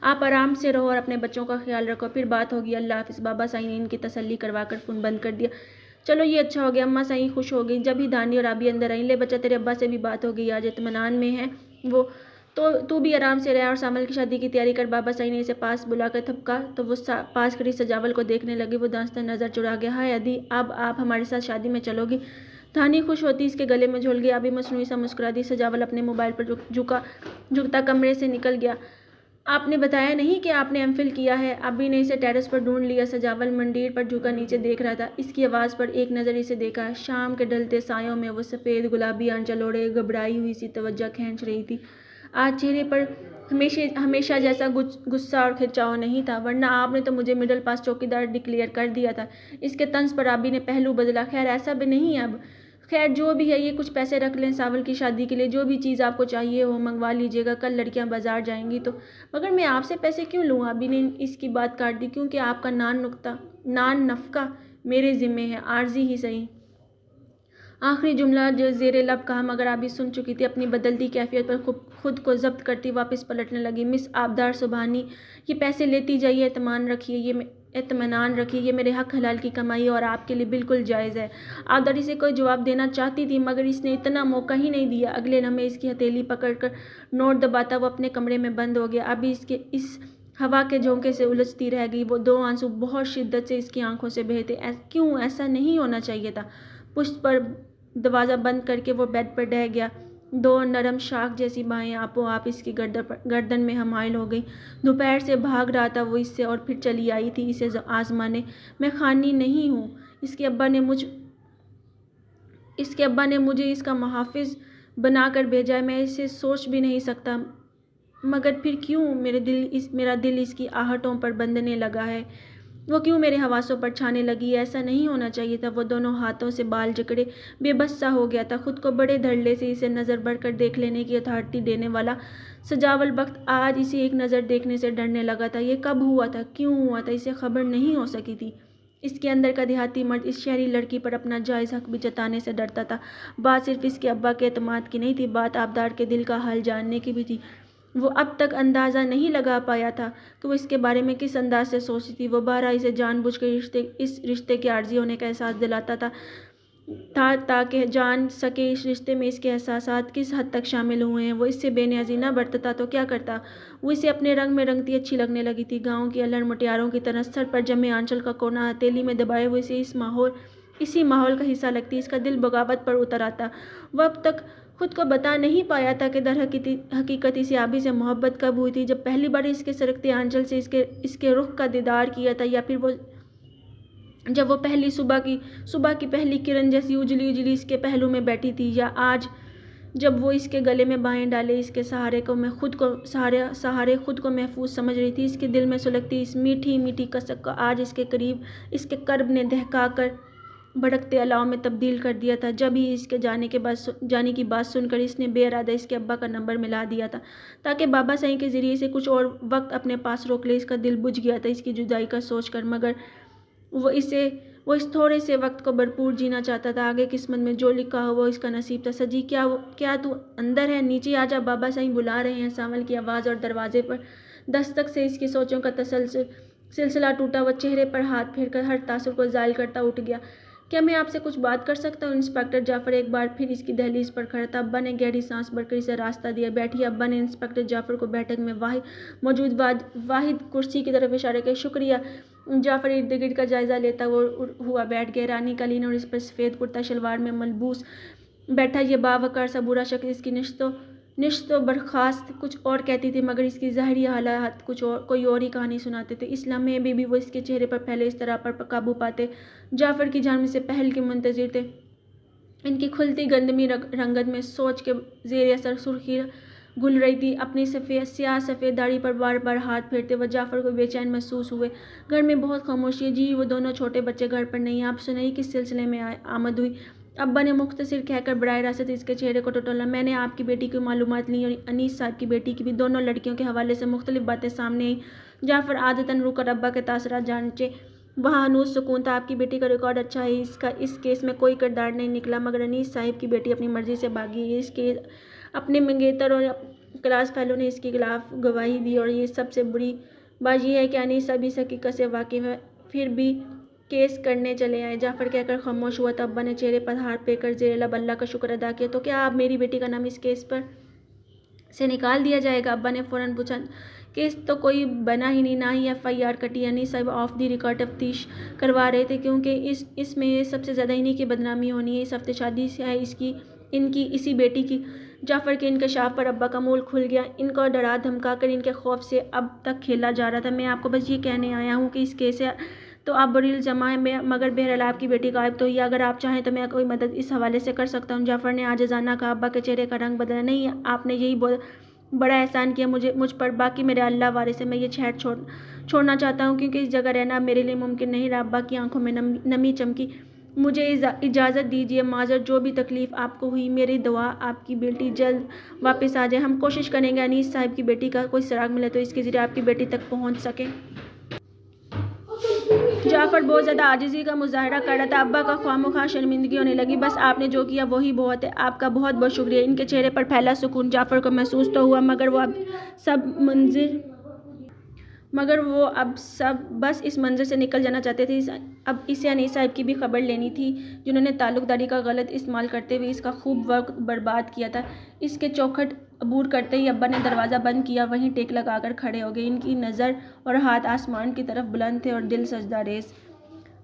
آپ آرام سے رہو اور اپنے بچوں کا خیال رکھو، پھر بات ہوگی۔ اللہ حافظ۔ بابا سائی نے ان کی تسلی کروا کر فون بند کر دیا۔ چلو یہ اچھا ہو گیا، اماں سائی خوش ہو گئی۔ جب ہی دانی اور آبی اندر آئیں، لے بچہ تیرے ابا سے بھی بات ہو گئی، آج اطمینان میں ہے وہ، تو بھی آرام سے رہا اور سامل کی شادی کی تیاری کر۔ بابا سائی نے اسے پاس بلا کر تھپکا تو وہ پاس کھڑی سجاول کو دیکھنے لگی۔ وہ دانستہ نظر چرا گیا۔ ہائے ادی، اب آپ ہمارے ساتھ شادی میں چلو گی؟ دھانی خوش ہوتی اس کے گلے میں جھول گئی۔ آبی مصنوعی سا مسکرا دی۔ سجاول اپنے موبائل پر جھکتا کمرے سے نکل گیا۔ آپ نے بتایا نہیں کہ آپ نے ایم فل کیا ہے؟ آبی نے اسے ٹیرس پر ڈھونڈ لیا۔ سجاول منڈیر پر جھکا نیچے دیکھ رہا تھا۔ اس کی آواز پر ایک نظر اسے دیکھا۔ شام کے ڈھلتے سایوں میں وہ سفید گلابی آنچل اوڑے گھبرائی ہوئی سی توجہ کھینچ رہی تھی۔ آج چہرے پر ہمیشہ جیسا غصہ اور کھنچاؤ نہیں تھا، ورنہ آپ نے تو مجھے مڈل پاس چوکیدار ڈکلیئر کر دیا تھا۔ اس کے طنز پر آبی نے پہلو بدلا۔ خیر ایسا بھی نہیں ہے اب۔ خیر جو بھی ہے، یہ کچھ پیسے رکھ لیں ساول کی شادی کے لیے، جو بھی چیز آپ کو چاہیے ہو منگوا لیجیے گا، کل لڑکیاں بازار جائیں گی تو۔ مگر میں آپ سے پیسے کیوں لوں؟ آبی نے اس کی بات کاٹ دی۔ کیونکہ آپ کا نان نفقہ میرے ذمے ہے، عارضی ہی صحیح۔ آخری جملہ جو زیر لب کہا، مگر آبی سن چکی تھی۔ اپنی بدلتی کیفیت پر خود کو ضبط کرتی واپس پلٹنے لگی۔ مس آبدار سبحانی، یہ پیسے لیتی جائیے، اطمینان رکھیے، یہ میرے حق حلال کی کمائی ہے اور آپ کے لیے بالکل جائز ہے۔ آبدار اسے کوئی جواب دینا چاہتی تھی، مگر اس نے اتنا موقع ہی نہیں دیا۔ اگلے لمحے اس کی ہتھیلی پکڑ کر نوٹ دباتا وہ اپنے کمرے میں بند ہو گیا۔ ابھی اس ہوا کے جھونکے سے الجھتی رہ گئی وہ۔ دو آنسو بہت شدت سے اس کی آنکھوں سے بہے تھے۔ کیوں؟ ایسا نہیں ہونا چاہیے تھا۔ پشت پر دروازہ بند کر کے وہ بیڈ پر ڈہ گیا۔ دو نرم شاخ جیسی بائیں آپ اس کی گردن میں حمائل ہو گئیں۔ دوپہر سے بھاگ رہا تھا وہ اس سے، اور پھر چلی آئی تھی اسے آزمانے۔ میں خانی نہیں ہوں۔ اس کے ابا نے مجھے اس کا محافظ بنا کر بھیجا ہے، میں اسے سوچ بھی نہیں سکتا۔ مگر پھر کیوں میرا دل اس کی آہٹوں پر بندھنے لگا ہے؟ وہ کیوں میرے حواسوں پر چھانے لگی ہے؟ ایسا نہیں ہونا چاہیے تھا۔ وہ دونوں ہاتھوں سے بال جکڑے بے بس سا ہو گیا تھا۔ خود کو بڑے دھڑلے سے اسے نظر بھر کر دیکھ لینے کی اتھارٹی دینے والا سجاول بخت آج اسے ایک نظر دیکھنے سے ڈرنے لگا تھا۔ یہ کب ہوا تھا؟ کیوں ہوا تھا؟ اسے خبر نہیں ہو سکی تھی۔ اس کے اندر کا دیہاتی مرد اس شہری لڑکی پر اپنا جائز حق بھی جتانے سے ڈرتا تھا۔ بات صرف اس کے ابا کے اعتماد کی نہیں تھی، بات آبدار کے دل کا حال جاننے کی بھی تھی۔ وہ اب تک اندازہ نہیں لگا پایا تھا کہ وہ اس کے بارے میں کس انداز سے سوچتی تھی۔ وہ بارہ اسے جان بوجھ کر اس رشتے کے عارضی ہونے کا احساس دلاتا تھا تاکہ جان سکے اس رشتے میں اس کے احساسات کس حد تک شامل ہوئے ہیں۔ وہ اس سے بے نیازی نہ برتتا تو کیا کرتا؟ وہ اسے اپنے رنگ میں رنگتی اچھی لگنے لگی تھی۔ گاؤں کی الڑ مٹیاروں کی طرح سر پر جمے آنچل کا کونا ہتھیلی میں دبائے ہوئے اسے اسی ماحول کا حصہ لگتی۔ اس کا دل بغاوت پر اتر آتا۔ وہ اب تک خود کو بتا نہیں پایا تھا کہ در حقیقت اسے آبی سے محبت کب ہوئی تھی، جب پہلی بار اس کے سرکتے آنچل سے اس کے رخ کا دیدار کیا تھا، یا پھر جب وہ پہلی صبح کی پہلی کرن جیسی اجلی اس کے پہلو میں بیٹھی تھی، یا آج جب وہ اس کے گلے میں بائیں ڈالے اس کے سہارے خود کو محفوظ سمجھ رہی تھی۔ اس کے دل میں سلگتی اس میٹھی میٹھی کسک کو آج اس کے قریب اس کے قرب نے دہکا کر بھڑکتے الاؤ میں تبدیل کر دیا تھا۔ جب ہی اس کے جانے کی بات سن کر اس نے بے ارادہ اس کے ابا کا نمبر ملا دیا تھا تاکہ بابا سائی کے ذریعے سے کچھ اور وقت اپنے پاس روک لے۔ اس کا دل بجھ گیا تھا اس کی جدائی کا سوچ کر، مگر وہ اس تھوڑے سے وقت کو بھرپور جینا چاہتا تھا۔ آگے قسمت میں جو لکھا ہو وہ اس کا نصیب تھا۔ سجی، کیا تو اندر ہے؟ نیچے آجا، بابا سائی بلا رہے ہیں۔ ساول کی آواز اور دروازے پر دستک سے اس کی سوچوں کا سلسلہ ٹوٹا۔ وہ چہرے پر ہاتھ پھیر کر ہر تاثر کو زائل کرتا اٹھ گیا۔ کیا میں آپ سے کچھ بات کر سکتا ہوں؟ انسپکٹر جعفر ایک بار پھر اس کی دہلیز پر کھڑا تھا۔ ابا نے گہری سانس بھر کر اسے راستہ دیا۔ بیٹھیے۔ ابا نے انسپکٹر جعفر کو بیٹھک میں موجود واحد کرسی کی طرف اشارہ کیا۔ شکریہ۔ جعفر ارد گرد کا جائزہ لیتا ہوا بیٹھ گیا۔ ایرانی قالین اور اس پر سفید کرتا شلوار میں ملبوس بیٹھا یہ باوقار سا بوڑھا شخص اس کی نشست و برخاست کچھ اور کہتی تھی، مگر اس کی ظاہری حالات کوئی اور ہی کہانی سناتے تھے۔ اس لمحے بھی وہ اس کے چہرے پر پھیلے اضطراب پر قابو پاتے جعفر کی جانب سے پہل کے منتظر تھے۔ ان کی کھلتی گندمی رنگت میں سوچ کے زیر اثر سرخی گھل رہی تھی۔ اپنی سیاہ سفید داڑھی پر بار بار ہاتھ پھیرتے وہ جعفر کو بے چین محسوس ہوئے۔ گھر میں بہت خاموشی ہے۔ جی وہ دونوں چھوٹے بچے گھر پر نہیں ہیں۔ آپ سنائیے کس سلسلے میں آمد ہوئی؟ ابا نے مختصر کہہ کر براہ راست اس کے چہرے کو ٹٹولا۔ میں نے آپ کی بیٹی کی معلومات لی اور انیس صاحب کی بیٹی کی بھی۔ دونوں لڑکیوں کے حوالے سے مختلف باتیں سامنے آئیں۔ جعفر عادتاً رک کر ابا کے تاثرات جانچے۔ وہاں ہنوز سکون تھا۔ آپ کی بیٹی کا ریکارڈ اچھا ہے، اس کیس میں کوئی کردار نہیں نکلا، مگر انیس صاحب کی بیٹی اپنی مرضی سے بھاگی ہے۔ اس کے اپنے منگیتر اور کلاس فیلو نے اس کے خلاف گواہی دی، اور یہ سب سے بری بات یہ ہے کہ انیس صاحب اس حقیقت سے واقف ہے، پھر بھی کیس کرنے چلے آئے۔ جعفر کہہ کر خاموش ہوا تو ابا نے چہرے پر ہاتھ پھیر کر زیر لب اللہ کا شکر ادا کیا۔ تو کیا اب میری بیٹی کا نام اس کیس پر سے نکال دیا جائے گا؟ ابا نے فوراً پوچھا۔ کیس تو کوئی بنا ہی نہیں، نہ ہی FIR کٹی۔ انیس صاحب آف دی ریکارڈ تفتیش کروا رہے تھے، کیونکہ اس میں سب سے زیادہ انہی کی بدنامی ہونی ہے۔ اس ہفتے شادی ہے ان کی اسی بیٹی کی۔ جعفر کے انکشاف پر ابا کا منہ کھل گیا۔ ان کو ڈرا دھمکا کر ان کے خوف سے اب تک کھیلا جا رہا تھا۔ میں آپ کو بس یہ کہنے آیا ہوں کہ اس کیس سے تو آپ بری الزام ہیں، مگر بہرحال آپ کی بیٹی غائب تو ہوئی ہے۔ اگر آپ چاہیں تو میں کوئی مدد اس حوالے سے کر سکتا ہوں۔ جعفر نے عاجزانہ کہا۔ ابا کے چہرے کا رنگ بدلا۔ نہیں، آپ نے یہی بڑا احسان کیا مجھ پر، باقی میرے اللہ وارث ہے۔ میں یہ شہر چھوڑنا چاہتا ہوں، کیونکہ اس جگہ رہنا اب میرے لیے ممکن نہیں رہا۔ ابا کی آنکھوں میں نمی چمکی۔ مجھے اجازت دیجیے، معذرت، جو بھی تکلیف آپ کو ہوئی، میری دعا آپ کی بیٹی جلد واپس آ جائے۔ ہم کوشش کریں گے انیس صاحب کی بیٹی کا کوئی سراغ ملے تو اس کے ذریعے آپ کی بیٹی تک پہنچ سکے۔ جعفر بہت زیادہ عاجزی کا مظاہرہ کر رہا تھا۔ ابا کا خواہ مخواہ شرمندگی ہونے لگی۔ بس آپ نے جو کیا وہی بہت ہے، آپ کا بہت بہت شکریہ۔ ان کے چہرے پر پھیلا سکون جعفر کو محسوس تو ہوا، مگر وہ اب سب بس اس منظر سے نکل جانا چاہتے تھے۔ اب اسے انیس صاحب کی بھی خبر لینی تھی، جنہوں نے تعلق داری کا غلط استعمال کرتے ہوئے اس کا خوب وقت برباد کیا تھا۔ اس کے چوکھٹ عبور کرتے ہی ابا نے دروازہ بند کیا، وہیں ٹیک لگا کر کھڑے ہو گئے۔ ان کی نظر اور ہاتھ آسمان کی طرف بلند تھے اور دل سجدہ ریز۔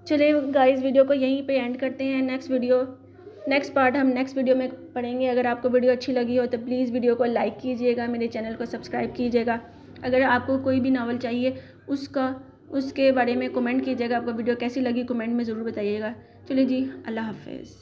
چلیں گائز، ویڈیو کو یہیں پہ اینڈ کرتے ہیں۔ نیکسٹ پارٹ ہم نیکسٹ ویڈیو میں پڑھیں گے۔ اگر آپ کو ویڈیو اچھی لگی ہو تو پلیز ویڈیو کو لائک کیجیے گا، میرے چینل کو سبسکرائب کیجیے گا۔ اگر آپ کو کوئی بھی ناول چاہیے اس کے بارے میں کمنٹ کیجیے گا۔ آپ کو ویڈیو کیسی لگی کمنٹ میں ضرور بتائیے گا۔ چلیے جی، اللہ حافظ۔